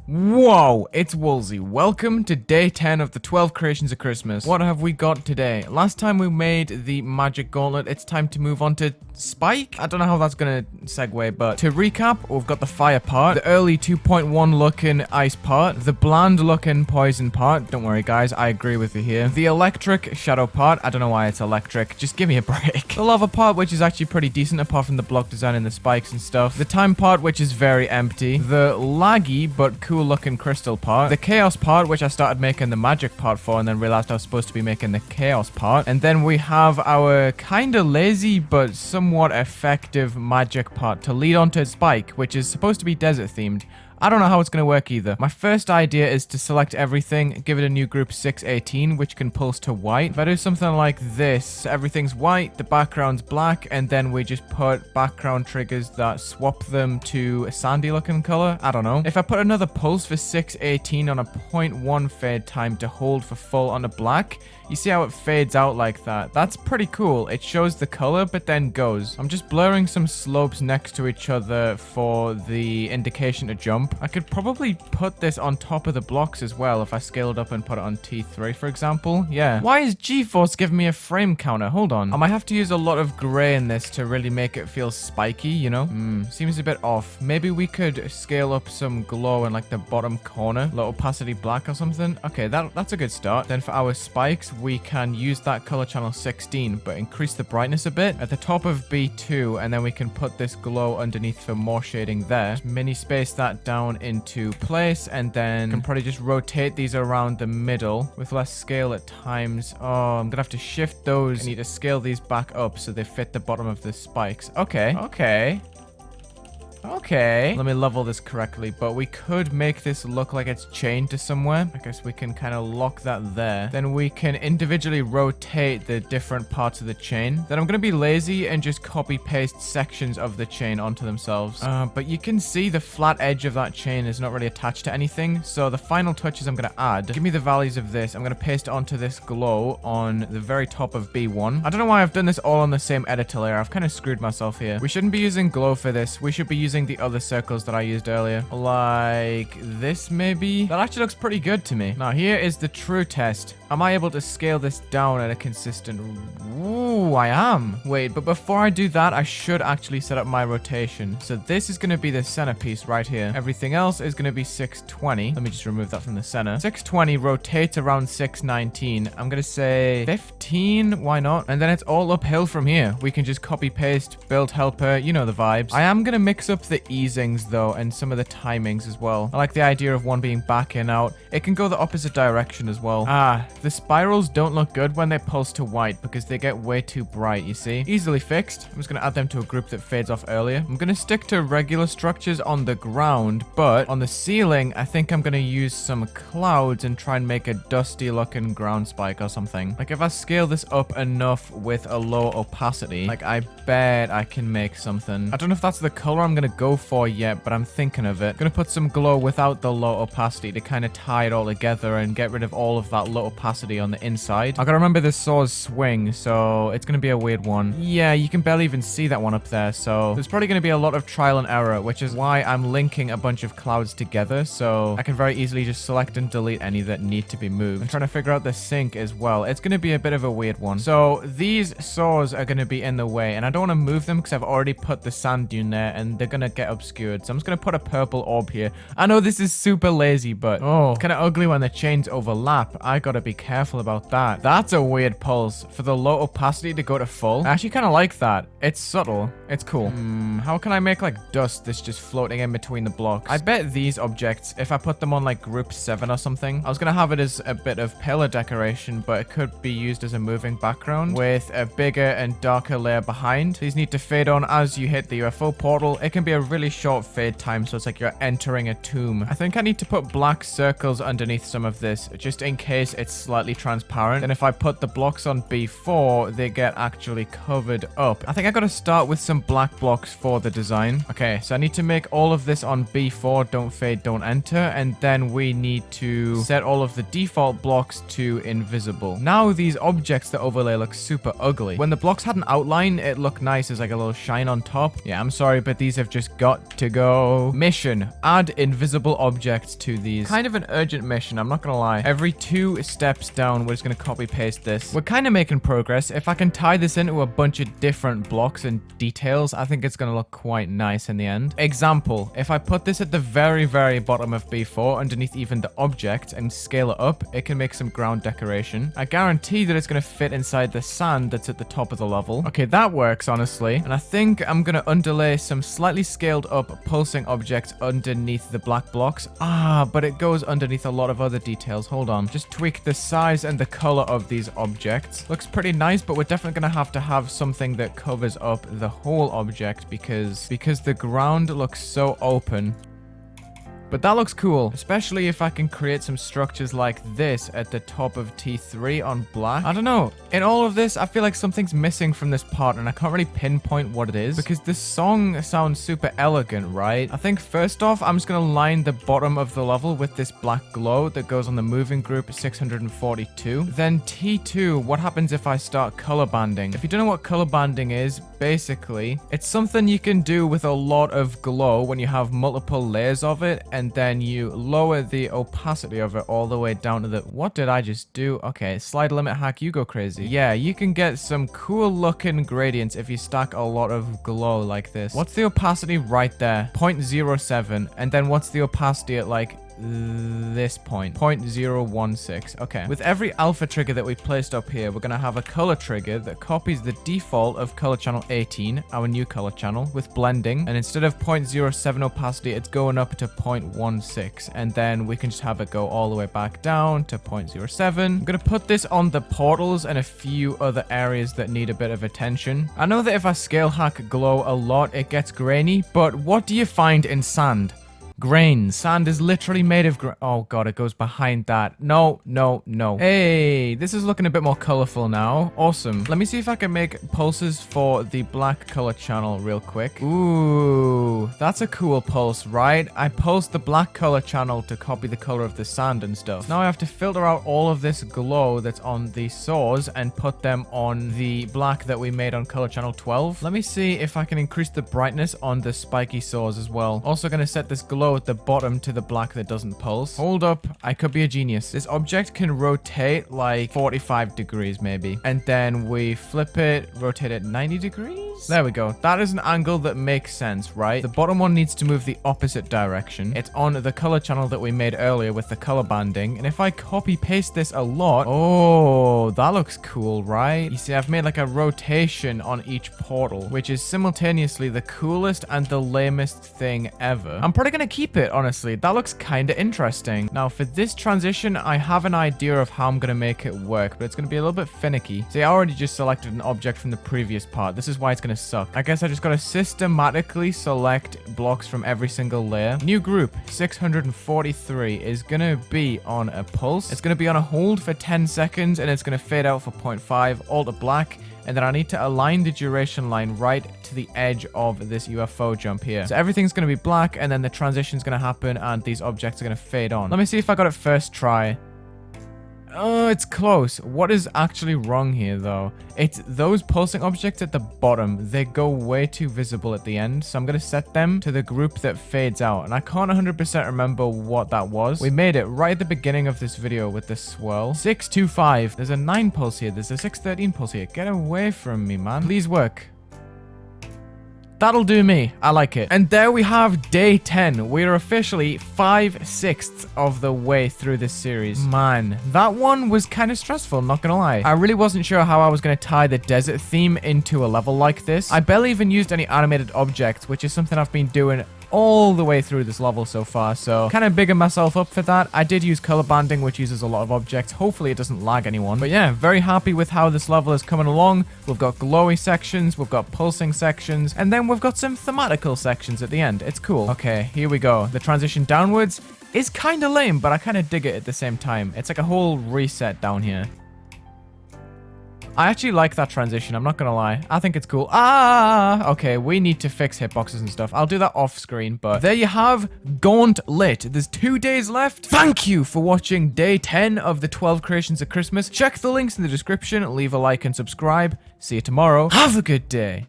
Whoa, it's Wulzy. Welcome to day 10 of the 12 creations of Christmas. What have we got today? Last time we made the magic gauntlet. It's time to move on to Spike. I don't know how that's gonna segue, but to recap, we've got the fire part, the early 2.1 looking ice part, the bland looking poison part. Don't worry guys, I agree with you here. The electric shadow part. I don't know why it's electric. Just give me a break. The lava part, which is actually pretty decent apart from the block design and the spikes and stuff. The time part, which is very empty. The laggy but cool looking crystal part. The chaos part, which I started making the magic part for and then realized I was supposed to be making the chaos part. And then we have our kind of lazy but somewhat effective magic part to lead on to Spike, which is supposed to be desert themed. I don't know how it's going to work either. My first idea is to select everything, give it a new group 618, which can pulse to white. If I do something like this, everything's white, the background's black, and then we just put background triggers that swap them to a sandy looking color. I don't know. If I put another pulse for 618 on a 0.1 fade time to hold for full on a black, you see how it fades out like that? That's pretty cool. It shows the color, but then goes. I'm just blurring some slopes next to each other for the indication to jump. I could probably put this on top of the blocks as well if I scaled up and put it on T3, for example. Yeah. Why is GeForce giving me a frame counter? Hold on. I might have to use a lot of gray in this to really make it feel spiky, you know? Seems a bit off. Maybe we could scale up some glow in like the bottom corner. Low opacity black or something. Okay, that's a good start. Then for our spikes, we can use that color channel 16, but increase the brightness a bit at the top of B2, and then we can put this glow underneath for more shading there. Just mini space that down into place, and then can probably just rotate these around the middle with less scale at times. Oh, I'm gonna have to shift those. I need to scale these back up so they fit the bottom of the spikes. Okay. Let me level this correctly, but we could make this look like it's chained to somewhere. I guess we can kind of lock that there. Then we can individually rotate the different parts of the chain. Then I'm going to be lazy and just copy paste sections of the chain onto themselves. But you can see the flat edge of that chain is not really attached to anything. So the final touches I'm going to add. Give me the values of this. I'm going to paste it onto this glow on the very top of B1. I don't know why I've done this all on the same editor layer. I've kind of screwed myself here. We shouldn't be using glow for this. We should be using the other circles that I used earlier. Like this maybe? That actually looks pretty good to me. Now here is the true test. Am I able to scale this down at a consistent... Ooh, I am. Wait, but before I do that, I should actually set up my rotation. So this is going to be the centerpiece right here. Everything else is going to be 620. Let me just remove that from the center. 620 rotates around 619. I'm going to say 15. Why not? And then it's all uphill from here. We can just copy paste, build helper. You know the vibes. I am going to mix up the easings though and some of the timings as well. I like the idea of one being back and out. It can go the opposite direction as well. The spirals don't look good when they pulse to white because they get way too bright, you see. Easily fixed. I'm just going to add them to a group that fades off earlier. I'm going to stick to regular structures on the ground, but on the ceiling, I think I'm going to use some clouds and try and make a dusty looking ground spike or something. Like if I scale this up enough with a low opacity, like I bet I can make something. I don't know if that's the color I'm going to go for yet, but I'm thinking of it. I'm going to put some glow without the low opacity to kind of tie it all together and get rid of all of that low opacity on the inside. I gotta remember the saw's swing, so it's gonna be a weird one. Yeah, you can barely even see that one up there, so there's probably gonna be a lot of trial and error, which is why I'm linking a bunch of clouds together, so I can very easily just select and delete any that need to be moved. I'm trying to figure out the sync as well. It's gonna be a bit of a weird one. So these saws are gonna be in the way, and I don't want to move them because I've already put the sand dune there, and they're gonna get obscured, so I'm just gonna put a purple orb here. I know this is super lazy, but it's kind of ugly when the chains overlap. I gotta be careful about that. That's a weird pulse for the low opacity to go to full. I actually kind of like that. It's subtle. It's cool. How can I make like dust that's just floating in between the blocks? I bet these objects, if I put them on like group 7 or something, I was gonna have it as a bit of paler decoration, but it could be used as a moving background with a bigger and darker layer behind. These need to fade on as you hit the UFO portal. It can be a really short fade time, so it's like you're entering a tomb. I think I need to put black circles underneath some of this just in case it's slightly transparent. And if I put the blocks on B4, they they get actually covered up. I think I gotta start with some black blocks for the design. Okay, so I need to make all of this on B4, don't fade, don't enter, and then we need to set all of the default blocks to invisible. Now these objects that overlay look super ugly. When the blocks had an outline, it looked nice as like a little shine on top. Yeah, I'm sorry, but these have just got to go. Mission: add invisible objects to these. Kind of an urgent mission, I'm not gonna lie. Every 2 steps down, we're just gonna copy paste this. We're kind of making progress. If I can tie this into a bunch of different blocks and details, I think it's gonna look quite nice in the end. Example: if I put this at the very bottom of B4 underneath even the object and scale it up, it can make some ground decoration. I guarantee that it's gonna fit inside the sand that's at the top of the level. Okay, that works honestly. And I think I'm gonna underlay some slightly scaled up pulsing objects underneath the black blocks. But it goes underneath a lot of other details. Hold on. Just tweak the size and the color of these objects. Looks pretty nice, but we're definitely gonna have to have something that covers up the whole object because the ground looks so open. But that looks cool, especially if I can create some structures like this at the top of T3 on black. I don't know. In all of this, I feel like something's missing from this part, and I can't really pinpoint what it is because this song sounds super elegant, right? I think first off, I'm just going to line the bottom of the level with this black glow that goes on the moving group 642. Then T2, what happens if I start color banding? If you don't know what color banding is, basically, it's something you can do with a lot of glow when you have multiple layers of it, and then you lower the opacity of it all the way down to the... What did I just do? Okay, slide limit hack, you go crazy. Yeah, you can get some cool looking gradients if you stack a lot of glow like this. What's the opacity right there? 0.07. And then what's the opacity at like this point? 0.016. Okay. With every alpha trigger that we placed up here, we're going to have a color trigger that copies the default of color channel 18, our new color channel, with blending. And instead of 0.07 opacity, it's going up to 0.16. And then we can just have it go all the way back down to 0.07. I'm going to put this on the portals and a few other areas that need a bit of attention. I know that if I scale hack glow a lot, it gets grainy, but what do you find in sand? Grains. Sand is literally made of oh god, it goes behind that. No, no, no. Hey, this is looking a bit more colorful now. Awesome. Let me see if I can make pulses for the black color channel real quick. Ooh, that's a cool pulse, right? I pulsed the black color channel to copy the color of the sand and stuff. Now I have to filter out all of this glow that's on the saws and put them on the black that we made on color channel 12. Let me see if I can increase the brightness on the spiky saws as well. Also gonna set this glow at the bottom to the black that doesn't pulse. Hold up, I could be a genius. This object can rotate like 45 degrees maybe. And then we flip it, rotate it 90 degrees. There we go. That is an angle that makes sense, right? The bottom one needs to move the opposite direction. It's on the color channel that we made earlier with the color banding. And if I copy paste this a lot, oh, that looks cool, right? You see, I've made like a rotation on each portal, which is simultaneously the coolest and the lamest thing ever. I'm probably gonna keep it, honestly. That looks kind of interesting. Now, for this transition, I have an idea of how I'm going to make it work, but it's going to be a little bit finicky. See, I already just selected an object from the previous part. This is why it's going to suck. I guess I just got to systematically select blocks from every single layer. New group, 643, is going to be on a pulse. It's going to be on a hold for 10 seconds, and it's going to fade out for 0.5, all to black. And then I need to align the duration line right to the edge of this UFO jump here. So everything's going to be black, and then the transition's going to happen, and these objects are going to fade on. Let me see if I got it first try. Oh, it's close. What is actually wrong here, though? It's those pulsing objects at the bottom. They go way too visible at the end, so I'm going to set them to the group that fades out. And I can't 100% remember what that was. We made it right at the beginning of this video with the swirl. 625. There's a 9 pulse here. There's a 613 pulse here. Get away from me, man. Please work. That'll do me. I like it. And there we have day 10. We're officially 5/6 of the way through this series. Man, that one was kind of stressful, not gonna lie. I really wasn't sure how I was gonna tie the desert theme into a level like this. I barely even used any animated objects, which is something I've been doing all the way through this level so far, so kind of bigging myself up for that. I did use color banding, which uses a lot of objects. Hopefully it doesn't lag anyone, but yeah, very happy with how this level is coming along. We've got glowy sections, we've got pulsing sections, and then we've got some thematical sections at the end. It's cool. Okay, here we go. The transition downwards is kind of lame, but I kind of dig it at the same time. It's like a whole reset down here. I actually like that transition. I'm not gonna lie. I think it's cool. Ah, okay. We need to fix hitboxes and stuff. I'll do that off screen, but there you have Gauntlet. There's 2 days left. Thank you for watching day 10 of the 12 creations of Christmas. Check the links in the description. Leave a like and subscribe. See you tomorrow. Have a good day.